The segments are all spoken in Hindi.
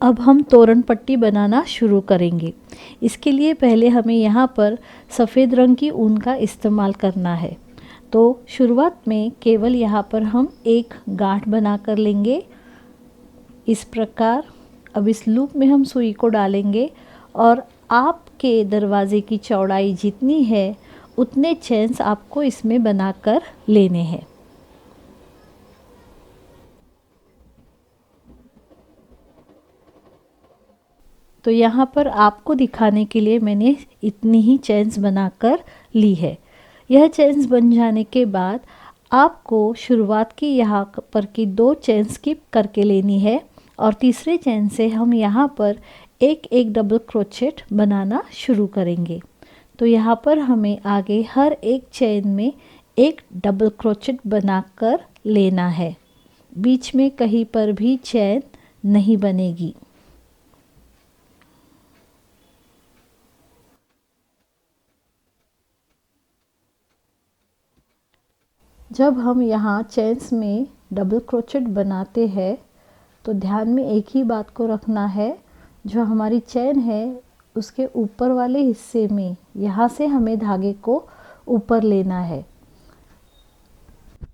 अब हम तोरण पट्टी बनाना शुरू करेंगे। इसके लिए पहले हमें यहाँ पर सफ़ेद रंग की ऊन का इस्तेमाल करना है। तो शुरुआत में केवल यहाँ पर हम एक गांठ बना कर लेंगे इस प्रकार। अब इस लूप में हम सुई को डालेंगे और आपके दरवाजे की चौड़ाई जितनी है उतने चेन्स आपको इसमें बनाकर लेने हैं। तो यहाँ पर आपको दिखाने के लिए मैंने इतनी ही चेन्स बनाकर ली है। यह चेन्स बन जाने के बाद आपको शुरुआत की यहाँ पर की 2 चेन स्किप करके लेनी है और तीसरे चेन से हम यहाँ पर एक एक डबल क्रोचेट बनाना शुरू करेंगे। तो यहाँ पर हमें आगे हर एक चेन में एक डबल क्रोचेट बनाकर लेना है। बीच में कहीं पर भी चेन नहीं बनेगी। जब हम यहाँ चेन्स में डबल क्रोचेट बनाते हैं तो ध्यान में एक ही बात को रखना है, जो हमारी चेन है उसके ऊपर वाले हिस्से में यहाँ से हमें धागे को ऊपर लेना है।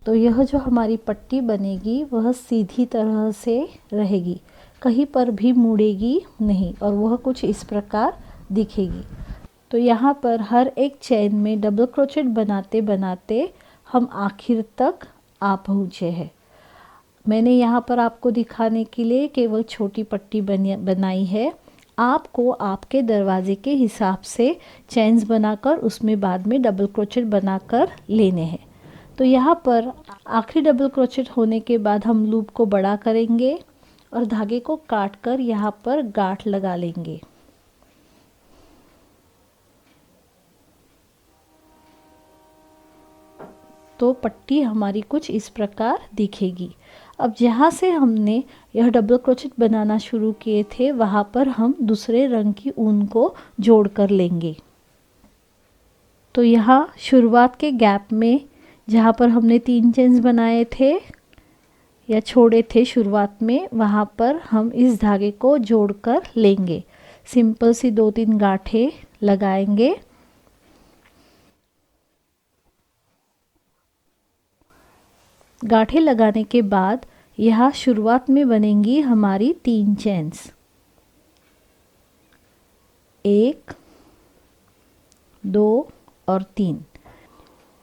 तो यह जो हमारी पट्टी बनेगी वह सीधी तरह से रहेगी, कहीं पर भी मुड़ेगी नहीं और वह कुछ इस प्रकार दिखेगी। तो यहाँ पर हर एक चेन में डबल क्रोचेट बनाते बनाते हम आखिर तक आ पहुँचे हैं। मैंने यहाँ पर आपको दिखाने के लिए केवल छोटी पट्टी बनाई है। आपको आपके दरवाजे के हिसाब से चेन्स बनाकर उसमें बाद में डबल क्रोचेट बनाकर लेने हैं। तो यहाँ पर आखिरी डबल क्रोचेट होने के बाद हम लूप को बड़ा करेंगे और धागे को काट कर यहाँ पर गांठ लगा लेंगे। तो पट्टी हमारी कुछ इस प्रकार दिखेगी। अब जहाँ से हमने यह डबल क्रोचेट बनाना शुरू किए थे वहाँ पर हम दूसरे रंग की ऊन को जोड़ कर लेंगे। तो यहाँ शुरुआत के गैप में जहाँ पर हमने 3 चेन्स बनाए थे या छोड़े थे शुरुआत में, वहाँ पर हम इस धागे को जोड़कर लेंगे। सिंपल सी 2-3 गांठें लगाएंगे। गांठें लगाने के बाद यहाँ शुरुआत में बनेंगी हमारी 3 चेन्स, 1, 2 और 3।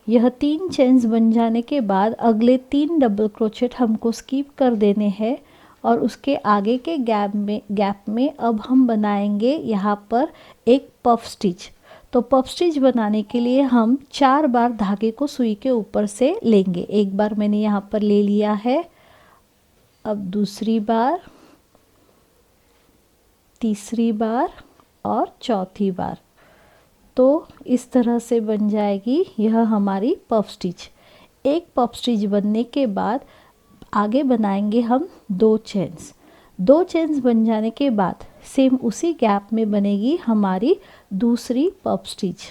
यह 3 चेन्स बन जाने के बाद अगले 3 डबल क्रोचेट हमको स्किप कर देने हैं और उसके आगे के गैप में अब हम बनाएंगे यहाँ पर एक पफ स्टिच। तो पफ स्टिच बनाने के लिए हम 4 बार धागे को सुई के ऊपर से लेंगे। एक बार मैंने यहाँ पर ले लिया है, अब दूसरी बार, तीसरी बार और चौथी बार। तो इस तरह से बन जाएगी यह हमारी पफ स्टिच। एक पफ स्टिच बनने के बाद आगे बनाएंगे हम 2 चेन्स। 2 चेन्स बन जाने के बाद सेम उसी गैप में बनेगी हमारी दूसरी पफ स्टिच।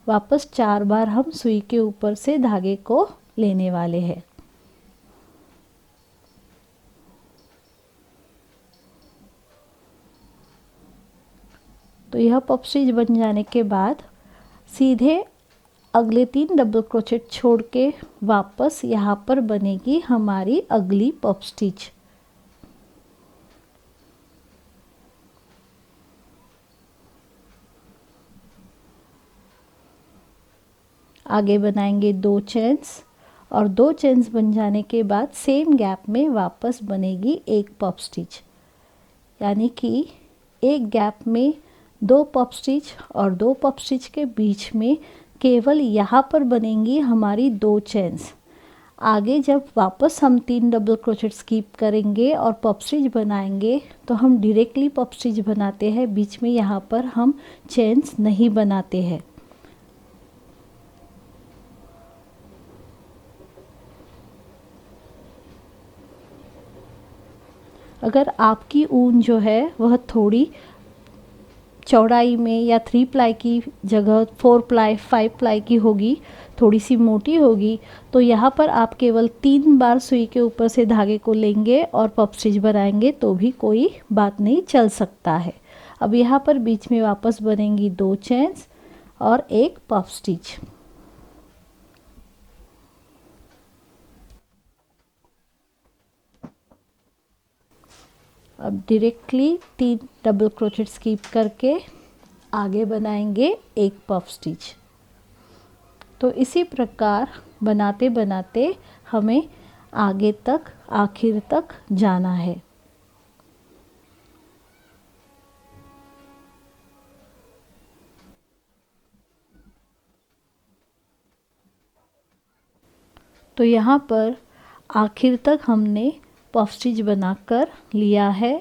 वापस 4 बार हम सुई के ऊपर से धागे को लेने वाले हैं। तो यह पफ स्टिच बन जाने के बाद सीधे अगले 3 डबल क्रोचेट छोड़ के वापस यहाँ पर बनेगी हमारी अगली पफ स्टिच। आगे बनाएंगे 2 चेन्स और 2 चेन्स बन जाने के बाद सेम गैप में वापस बनेगी एक पफ स्टिच, यानी कि एक गैप में 2 पफ स्टिच और 2 पफ स्टिच के बीच में केवल यहाँ पर बनेंगी हमारी 2 चेन्स। आगे जब वापस हम 3 डबल क्रोचेट स्किप करेंगे और पफ स्टिच बनाएंगे तो हम डायरेक्टली पफ स्टिच बनाते हैं, बीच में यहाँ पर हम चेन्स नहीं बनाते हैं। अगर आपकी ऊन जो है वह थोड़ी चौड़ाई में या 3 प्लाई की जगह 4 प्लाई 5 प्लाई की होगी, थोड़ी सी मोटी होगी, तो यहाँ पर आप केवल 3 बार सुई के ऊपर से धागे को लेंगे और पफ स्टिच बनाएंगे तो भी कोई बात नहीं, चल सकता है। अब यहाँ पर बीच में वापस बनेंगी 2 चेन्स और एक पफ स्टिच। अब डायरेक्टली 3 डबल क्रोचेट स्किप करके आगे बनाएंगे एक पफ स्टिच। तो इसी प्रकार बनाते बनाते हमें आगे तक, आखिर तक जाना है। तो यहाँ पर आखिर तक हमने पफ स्टिच बनाकर लिया है।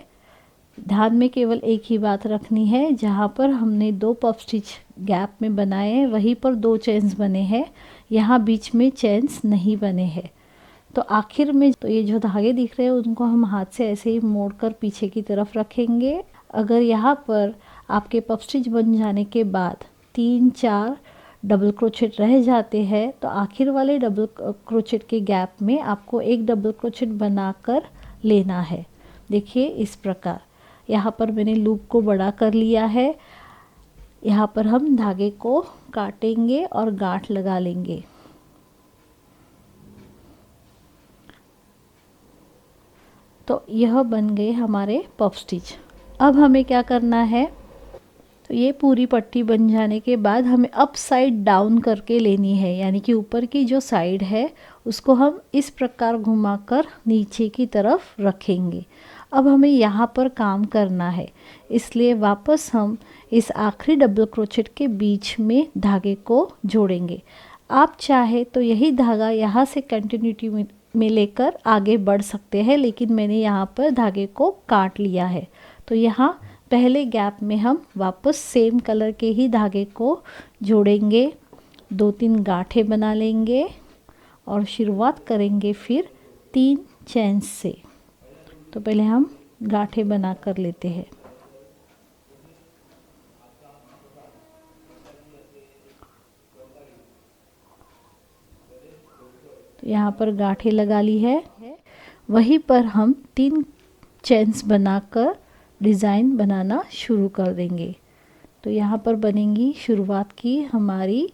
ध्यान में केवल एक ही बात रखनी है, जहाँ पर हमने 2 पफ स्टिच गैप में बनाए हैं वहीं पर 2 चेन्स बने हैं, यहाँ बीच में चेन्स नहीं बने हैं। तो आखिर में तो ये जो धागे दिख रहे हैं उनको हम हाथ से ऐसे ही मोड़कर पीछे की तरफ रखेंगे। अगर यहाँ पर आपके पफ स्टिच बन जाने के बाद 3-4 डबल क्रोचेट रह जाते हैं तो आखिर वाले डबल क्रोचेट के गैप में आपको एक डबल क्रोचेट बनाकर लेना है। देखिए इस प्रकार यहाँ पर मैंने लूप को बड़ा कर लिया है। यहाँ पर हम धागे को काटेंगे और गांठ लगा लेंगे। तो यह बन गए हमारे पफ स्टिच। अब हमें क्या करना है, तो ये पूरी पट्टी बन जाने के बाद हमें अप साइड डाउन करके लेनी है, यानी कि ऊपर की जो साइड है उसको हम इस प्रकार घुमाकर नीचे की तरफ रखेंगे। अब हमें यहाँ पर काम करना है, इसलिए वापस हम इस आखिरी डबल क्रोचेट के बीच में धागे को जोड़ेंगे। आप चाहे तो यही धागा यहाँ से कंटिन्यूटी में लेकर आगे बढ़ सकते हैं, लेकिन मैंने यहाँ पर धागे को काट लिया है। तो यहाँ पहले गैप में हम वापस सेम कलर के ही धागे को जोड़ेंगे, 2-3 गांठें बना लेंगे और शुरुआत करेंगे फिर 3 चेन्स से। तो पहले हम गांठें बना कर लेते हैं। तो यहाँ पर गांठें लगा ली है, वहीं पर हम 3 चेन्स बनाकर डिज़ाइन बनाना शुरू कर देंगे। तो यहाँ पर बनेंगी शुरुआत की हमारी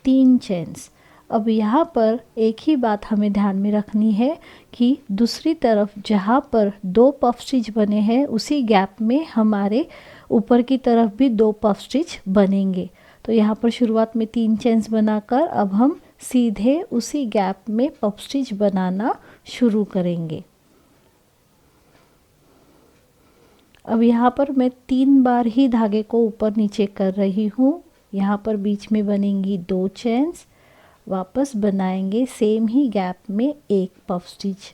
3 चेन्स। अब यहाँ पर एक ही बात हमें ध्यान में रखनी है कि दूसरी तरफ जहाँ पर 2 पफ स्टिच बने हैं उसी गैप में हमारे ऊपर की तरफ भी 2 पफ स्टिच बनेंगे। तो यहाँ पर शुरुआत में 3 चेन्स बनाकर अब हम सीधे उसी गैप में पफ स्टिच बनाना शुरू करेंगे। अब यहाँ पर मैं 3 बार ही धागे को ऊपर नीचे कर रही हूँ। यहाँ पर बीच में बनेंगी 2 चेन्स, वापस बनाएंगे सेम ही गैप में एक पफ स्टिच।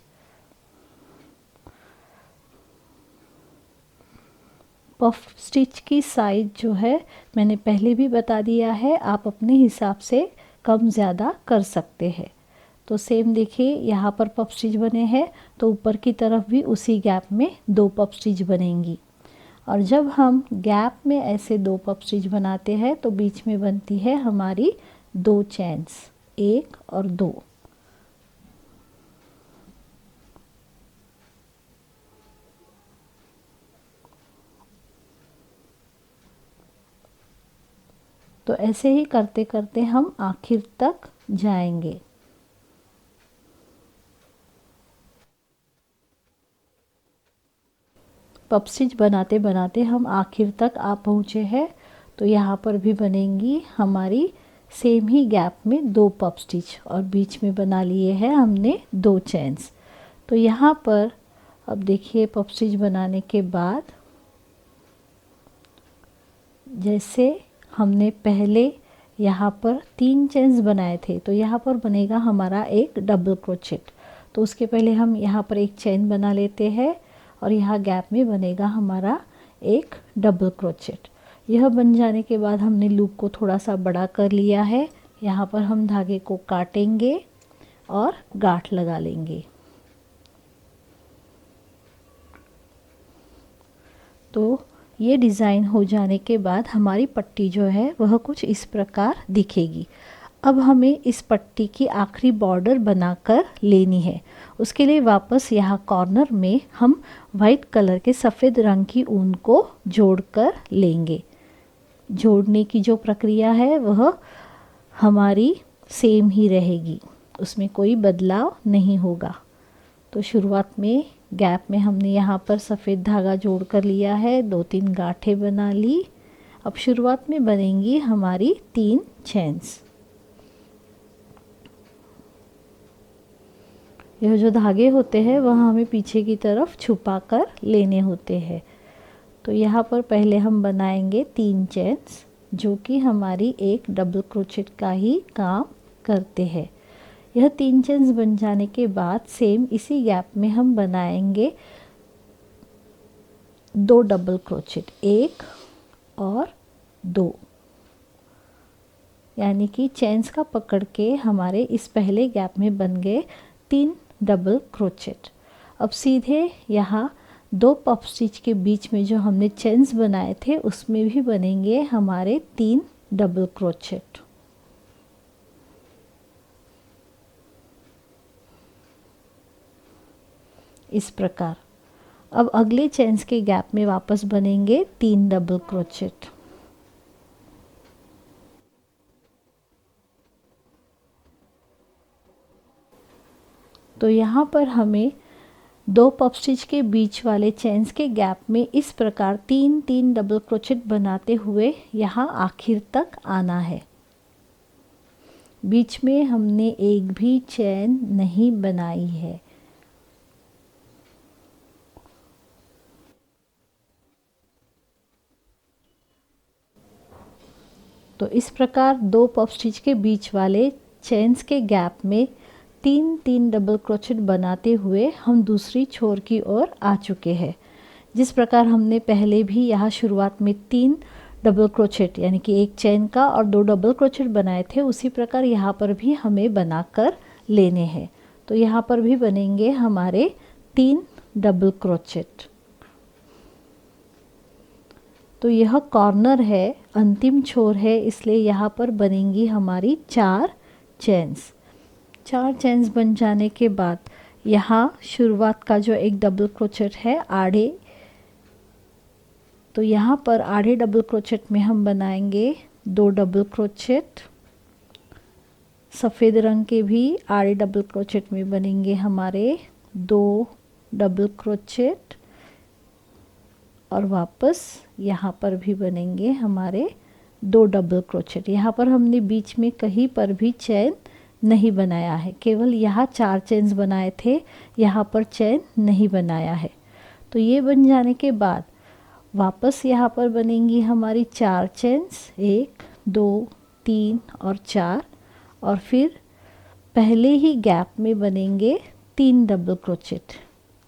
पफ स्टिच की साइज जो है मैंने पहले भी बता दिया है, आप अपने हिसाब से कम ज़्यादा कर सकते हैं। तो सेम देखिए यहाँ पर पफ स्टिच बने हैं तो ऊपर की तरफ भी उसी गैप में 2 पफ स्टिच बनेंगी। और जब हम गैप में ऐसे 2 पफ स्टिच बनाते हैं तो बीच में बनती है हमारी 2 चेन्स, 1 और 2। तो ऐसे ही करते करते हम आखिर तक जाएंगे। पफ स्टिच बनाते बनाते हम आखिर तक आ पहुँचे हैं। तो यहाँ पर भी बनेंगी हमारी सेम ही गैप में 2 पफ स्टिच और बीच में बना लिए हैं हमने 2 चेन्स। तो यहाँ पर अब देखिए पफ स्टिच बनाने के बाद जैसे हमने पहले यहाँ पर 3 चेन्स बनाए थे तो यहाँ पर बनेगा हमारा एक डबल क्रोचेट। तो उसके पहले हम यहाँ पर एक चेन बना लेते हैं और यहाँ गैप में बनेगा हमारा एक डबल क्रोचेट। यह बन जाने के बाद हमने लूप को थोड़ा सा बड़ा कर लिया है। यहाँ पर हम धागे को काटेंगे और गांठ लगा लेंगे। तो ये डिज़ाइन हो जाने के बाद हमारी पट्टी जो है वह कुछ इस प्रकार दिखेगी। अब हमें इस पट्टी की आखिरी बॉर्डर बनाकर लेनी है। उसके लिए वापस यहाँ कॉर्नर में हम वाइट कलर के सफ़ेद रंग की ऊन को जोड़कर लेंगे। जोड़ने की जो प्रक्रिया है वह हमारी सेम ही रहेगी, उसमें कोई बदलाव नहीं होगा। तो शुरुआत में गैप में हमने यहाँ पर सफ़ेद धागा जोड़ कर लिया है, 2-3 गांठें बना ली। अब शुरुआत में बनेंगी हमारी 3 चेन्स। यह जो धागे होते हैं वह हमें पीछे की तरफ छुपा कर लेने होते हैं। तो यहाँ पर पहले हम बनाएंगे 3 चेन्स जो कि हमारी एक डबल क्रोचेट का ही काम करते हैं। यह 3 चेन्स बन जाने के बाद सेम इसी गैप में हम बनाएंगे 2 डबल क्रोचेट, 1 और 2, यानी कि चेन्स का पकड़ के हमारे इस पहले गैप में बन गए 3 डबल क्रोचेट। अब सीधे यहाँ 2 पफ स्टिच के बीच में जो हमने चेन्स बनाए थे उसमें भी बनेंगे हमारे 3 डबल क्रोचेट। इस प्रकार अब अगले चेन्स के गैप में वापस बनेंगे 3 डबल क्रोचेट। तो यहाँ पर हमें 2 पफ स्टिच के बीच वाले चेन्स के गैप में इस प्रकार 3-3 डबल क्रोचेट बनाते हुए यहाँ आखिर तक आना है। बीच में हमने एक भी चेन नहीं बनाई है। तो इस प्रकार 2 पफ स्टिच के बीच वाले चेन्स के गैप में 3-3 डबल क्रोचेट बनाते हुए हम दूसरी छोर की ओर आ चुके हैं। जिस प्रकार हमने पहले भी यहाँ शुरुआत में 3 डबल क्रोचेट यानी कि एक चेन का और 2 डबल क्रोचेट बनाए थे, उसी प्रकार यहाँ पर भी हमें बनाकर लेने हैं। तो यहाँ पर भी बनेंगे हमारे 3 डबल क्रोचेट। तो यह कॉर्नर है, अंतिम छोर है, इसलिए यहाँ पर बनेंगी हमारी 4 चेन्स। 4 चेन्स बन जाने के बाद यहाँ शुरुआत का जो एक डबल क्रोचेट है आड़े, तो यहाँ पर आधे डबल क्रोचेट में हम बनाएंगे 2 डबल क्रोचेट। सफ़ेद रंग के भी आधे डबल क्रोचेट में बनेंगे हमारे 2 डबल क्रोचेट और वापस यहाँ पर भी बनेंगे हमारे 2 डबल क्रोचेट। यहाँ पर हमने बीच में कहीं पर भी चेन नहीं बनाया है, केवल यहाँ 4 चेन्स बनाए थे, यहाँ पर चेन नहीं बनाया है। तो ये बन जाने के बाद वापस यहाँ पर बनेंगी हमारी 4 चेन्स, 1, 2, 3 और 4, और फिर पहले ही गैप में बनेंगे 3 डबल क्रोचेट,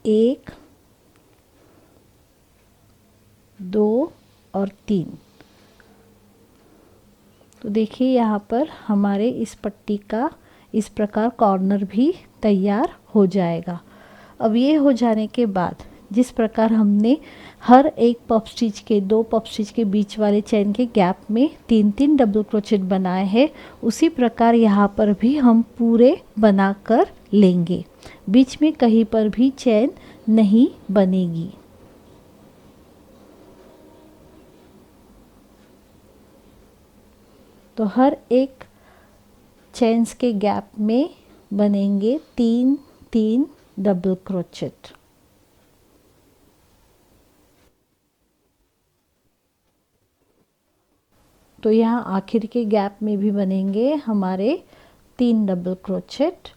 1, 2 और 3। तो देखिए यहाँ पर हमारे इस पट्टी का इस प्रकार कॉर्नर भी तैयार हो जाएगा। अब ये हो जाने के बाद जिस प्रकार हमने हर एक पफ स्टिच के 2 पफ स्टिच के बीच वाले चेन के गैप में 3-3 डबल क्रोचेट बनाए हैं, उसी प्रकार यहाँ पर भी हम पूरे बनाकर लेंगे। बीच में कहीं पर भी चेन नहीं बनेगी। तो हर एक चेन्स के गैप में बनेंगे 3-3 डबल क्रोचेट। तो यहाँ आखिर के गैप में भी बनेंगे हमारे 3 डबल क्रोचेट,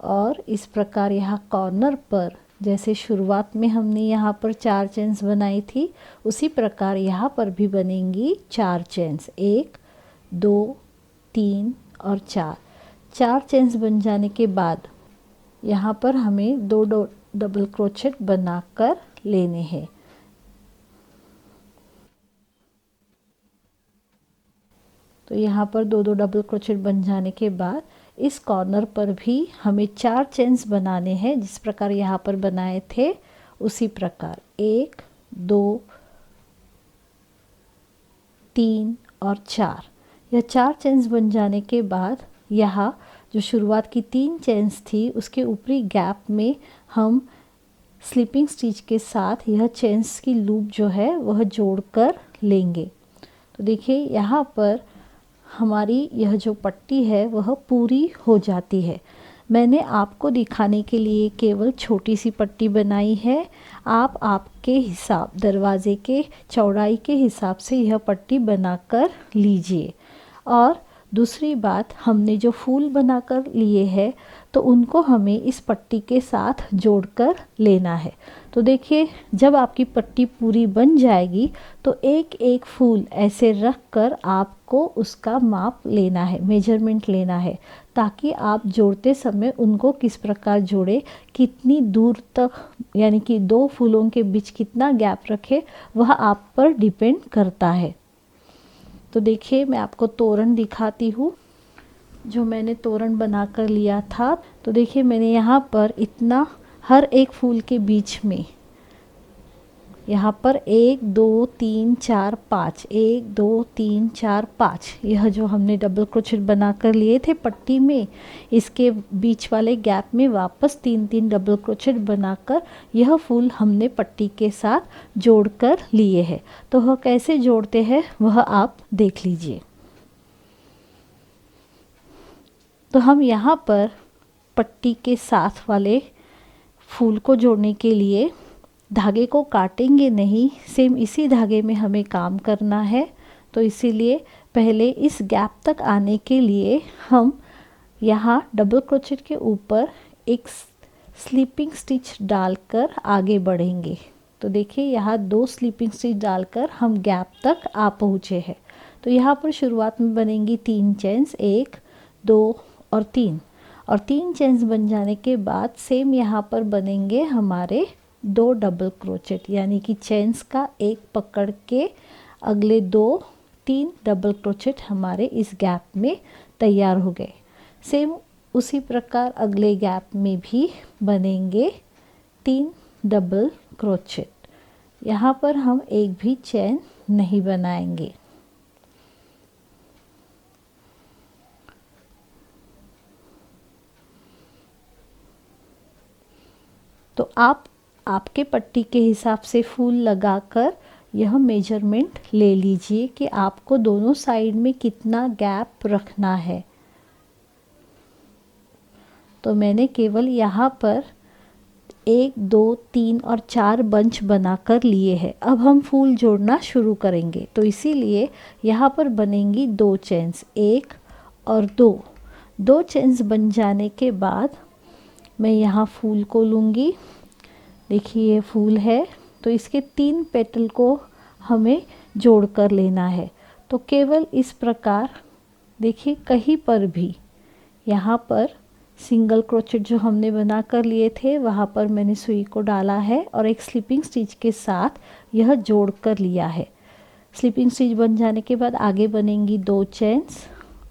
और इस प्रकार यहाँ कॉर्नर पर जैसे शुरुआत में हमने यहाँ पर 4 चेन्स बनाई थी, उसी प्रकार यहाँ पर भी बनेंगी 4 चेन्स, 1, 2, 3 और 4। 4 चेन्स बन जाने के बाद यहाँ पर हमें 2 डबल क्रोचेट बनाकर लेने हैं। तो यहाँ पर 2 डबल क्रोचेट बन जाने के बाद इस कॉर्नर पर भी हमें 4 चेन्स बनाने हैं, जिस प्रकार यहाँ पर बनाए थे उसी प्रकार 1, 2, 3 और 4। यह 4 चेन्स बन जाने के बाद यहाँ जो शुरुआत की 3 चेन्स थी उसके ऊपरी गैप में हम स्लिपिंग स्टिच के साथ यह चेन्स की लूप जो है वह जोड़कर लेंगे। तो देखिए यहाँ पर हमारी यह जो पट्टी है वह पूरी हो जाती है। मैंने आपको दिखाने के लिए केवल छोटी सी पट्टी बनाई है। आप आपके हिसाब दरवाज़े के चौड़ाई के हिसाब से यह पट्टी बनाकर लीजिए। और दूसरी बात, हमने जो फूल बनाकर लिए हैं तो उनको हमें इस पट्टी के साथ जोड़कर लेना है। तो देखिए जब आपकी पट्टी पूरी बन जाएगी तो एक एक फूल ऐसे रख कर आपको उसका माप लेना है, मेजरमेंट लेना है, ताकि आप जोड़ते समय उनको किस प्रकार जोड़े, कितनी दूर तक, यानी कि 2 फूलों के बीच कितना गैप रखे, वह आप पर डिपेंड करता है। तो देखिए मैं आपको तोरण दिखाती हूँ जो मैंने तोरण बनाकर लिया था। तो देखिए मैंने यहाँ पर इतना हर एक फूल के बीच में यहाँ पर 1 2 3 4 5 1 2 3 4 5 यह जो हमने डबल क्रोचेट बनाकर लिए थे पट्टी में, इसके बीच वाले गैप में वापस 3-3 डबल क्रोचेट बनाकर यह फूल हमने पट्टी के साथ जोड़कर लिए हैं। तो वह कैसे जोड़ते हैं वह आप देख लीजिए। तो हम यहाँ पर पट्टी के साथ वाले फूल को जोड़ने के लिए धागे को काटेंगे नहीं, सेम इसी धागे में हमें काम करना है। तो इसीलिए पहले इस गैप तक आने के लिए हम यहाँ डबल क्रोचेट के ऊपर एक स्लीपिंग स्टिच डालकर आगे बढ़ेंगे। तो देखिए यहाँ 2 स्लीपिंग स्टिच डालकर हम गैप तक आ पहुँचे हैं। तो यहाँ पर शुरुआत में बनेंगी 3 चेन्स, 1 2 और 3, और 3 चेन्स बन जाने के बाद सेम यहाँ पर बनेंगे हमारे 2 डबल क्रोचेट, यानी कि चेन्स का एक पकड़ के अगले 2-3 डबल क्रोचेट हमारे इस गैप में तैयार हो गए। सेम उसी प्रकार अगले गैप में भी बनेंगे 3 डबल क्रोचेट। यहाँ पर हम एक भी चेन नहीं बनाएंगे। तो आप आपके पट्टी के हिसाब से फूल लगाकर यह मेजरमेंट ले लीजिए कि आपको दोनों साइड में कितना गैप रखना है। तो मैंने केवल यहाँ पर 1 2 3 और 4 बंच बनाकर लिए हैं। अब हम फूल जोड़ना शुरू करेंगे, तो इसीलिए यहाँ पर बनेंगी 2 चेन्स, 1 और 2 चेन्स बन जाने के बाद मैं यहाँ फूल को लूँगी। देखिए ये फूल है, तो इसके 3 पेटल को हमें जोड़ कर लेना है। तो केवल इस प्रकार देखिए कहीं पर भी यहाँ पर सिंगल क्रोचेट जो हमने बना कर लिए थे वहाँ पर मैंने सुई को डाला है और एक स्लिपिंग स्टिच के साथ यह जोड़ कर लिया है। स्लिपिंग स्टिच बन जाने के बाद आगे बनेंगी 2 चेन्स,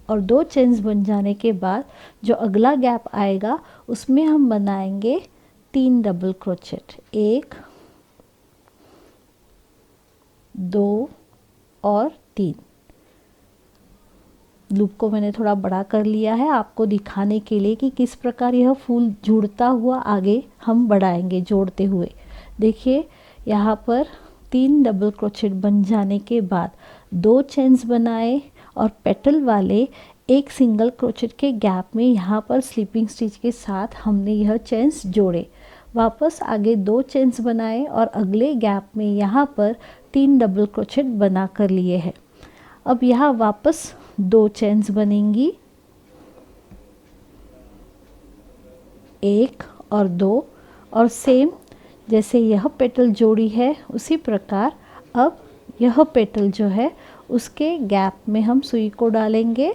और 2 चेन्स बन जाने के बाद जो अगला गैप आएगा उसमें हम बनाएंगे 3 डबल क्रोचेट, 1 2 और 3। लूप को मैंने थोड़ा बड़ा कर लिया है आपको दिखाने के लिए कि किस प्रकार यह फूल जुड़ता हुआ आगे हम बढ़ाएंगे जोड़ते हुए। देखिए यहाँ पर 3 डबल क्रोचेट बन जाने के बाद 2 चेन्स बनाए और पेटल वाले एक सिंगल क्रोचेट के गैप में यहाँ पर स्लिपिंग स्टिच के साथ हमने यह चेन्स जोड़े। वापस आगे 2 चेन्स बनाए और अगले गैप में यहाँ पर 3 डबल क्रोचेट बना कर लिए हैं। अब यहाँ वापस 2 चेन्स बनेंगी, 1 और 2, और सेम जैसे यह पेटल जोड़ी है उसी प्रकार अब यह पेटल जो है उसके गैप में हम सुई को डालेंगे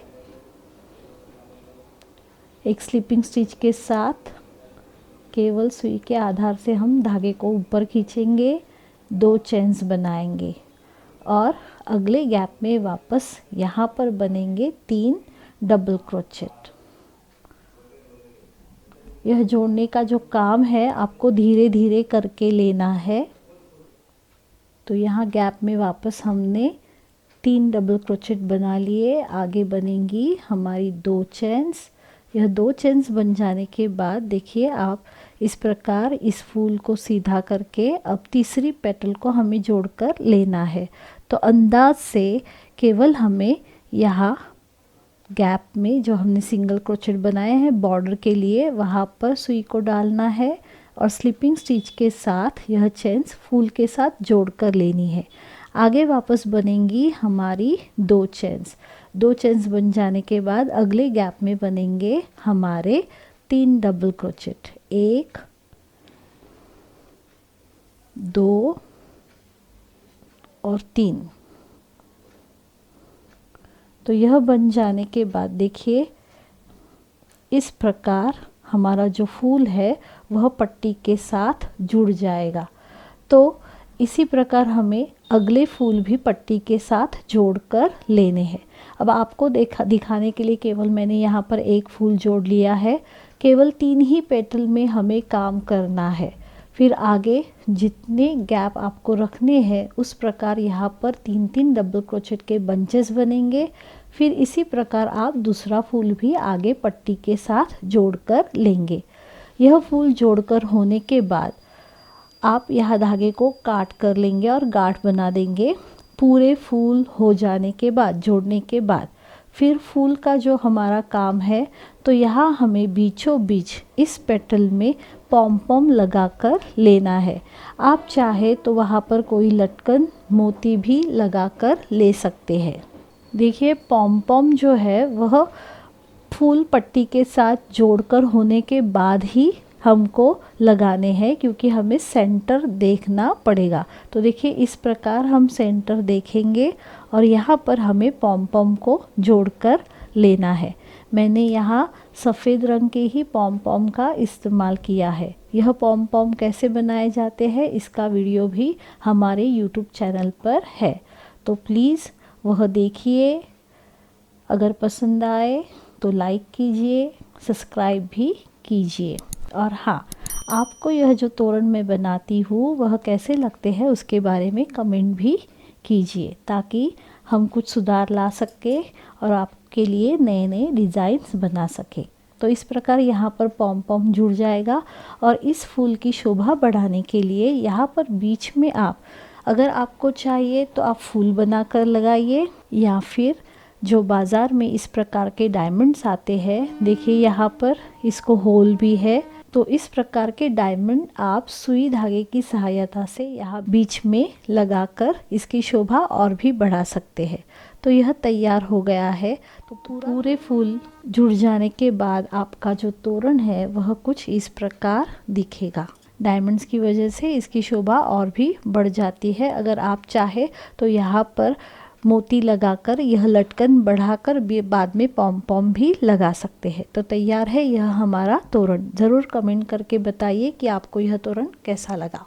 एक स्लिपिंग स्टिच के साथ। केवल सुई के आधार से हम धागे को ऊपर खींचेंगे, 2 चेन्स बनाएंगे और अगले गैप में वापस यहाँ पर बनेंगे 3 डबल क्रोचेट। यह जोड़ने का जो काम है आपको धीरे धीरे करके लेना है। तो यहाँ गैप में वापस हमने 3 डबल क्रोचेट बना लिए। आगे बनेंगी हमारी 2 चेन्स। यह 2 चेन्स बन जाने के बाद देखिए आप इस प्रकार इस फूल को सीधा करके अब तीसरी पेटल को हमें जोड़कर लेना है। तो अंदाज से केवल हमें यहाँ गैप में जो हमने सिंगल क्रोचेट बनाए हैं बॉर्डर के लिए वहाँ पर सुई को डालना है और स्लिपिंग स्टिच के साथ यह चेन्स फूल के साथ जोड़कर लेनी है। आगे वापस बनेंगी हमारी 2 चेन्स। 2 चेन्स बन जाने के बाद अगले गैप में बनेंगे हमारे 3 डबल क्रोचेट। 1 2 और 3। तो यह बन जाने के बाद देखिए इस प्रकार हमारा जो फूल है वह पट्टी के साथ जुड़ जाएगा। तो इसी प्रकार हमें अगले फूल भी पट्टी के साथ जोड़कर लेने हैं। अब आपको दिखाने के लिए केवल मैंने यहाँ पर एक फूल जोड़ लिया है। केवल 3 ही पेटल में हमें काम करना है। फिर आगे जितने गैप आपको रखने हैं उस प्रकार यहाँ पर 3-3 डबल क्रोचेट के बंचेस बनेंगे। फिर इसी प्रकार आप दूसरा फूल भी आगे पट्टी के साथ जोड़कर लेंगे। यह फूल जोड़कर होने के बाद आप यह धागे को काट कर लेंगे और गांठ बना देंगे। पूरे फूल हो जाने के बाद जोड़ने के बाद फिर फूल का जो हमारा काम है तो यहाँ हमें बीचों बीच इस पेटल में पॉम पॉम लगाकर लेना है। आप चाहे तो वहाँ पर कोई लटकन मोती भी लगाकर ले सकते हैं। देखिए पॉम पॉम जो है वह फूल पट्टी के साथ जोड़कर होने के बाद ही हमको लगाने हैं क्योंकि हमें सेंटर देखना पड़ेगा। तो देखिए इस प्रकार हम सेंटर देखेंगे और यहाँ पर हमें पॉम पॉम को जोड़कर लेना है। मैंने यहाँ सफ़ेद रंग के ही पॉम पॉम का इस्तेमाल किया है। यह पॉम पॉम कैसे बनाए जाते हैं इसका वीडियो भी हमारे YouTube चैनल पर है, तो प्लीज़ वह देखिए। अगर पसंद आए तो लाइक कीजिए, सब्सक्राइब भी कीजिए। और हाँ, आपको यह जो तोरण मैं बनाती हूँ वह कैसे लगते हैं उसके बारे में कमेंट भी कीजिए ताकि हम कुछ सुधार ला सके और आपके लिए नए नए डिज़ाइंस बना सके। तो इस प्रकार यहाँ पर पॉम पॉम जुड़ जाएगा और इस फूल की शोभा बढ़ाने के लिए यहाँ पर बीच में आप अगर आपको चाहिए तो आप फूल बनाकर लगाइए या फिर जो बाज़ार में इस प्रकार के डायमंड्स आते हैं, देखिए यहाँ पर इसको होल भी है। तो इस प्रकार के डायमंड आप सुई धागे की सहायता से यहाँ बीच में लगाकर इसकी शोभा और भी बढ़ा सकते हैं। तो यह तैयार हो गया है। तो पूरे फूल जुड़ जाने के बाद आपका जो तोरण है वह कुछ इस प्रकार दिखेगा। डायमंड्स की वजह से इसकी शोभा और भी बढ़ जाती है। अगर आप चाहे तो यहाँ पर मोती लगाकर यह लटकन बढ़ाकर बाद में पॉम पॉम भी लगा सकते हैं। तो तैयार है यह हमारा तोरण। ज़रूर कमेंट करके बताइए कि आपको यह तोरण कैसा लगा।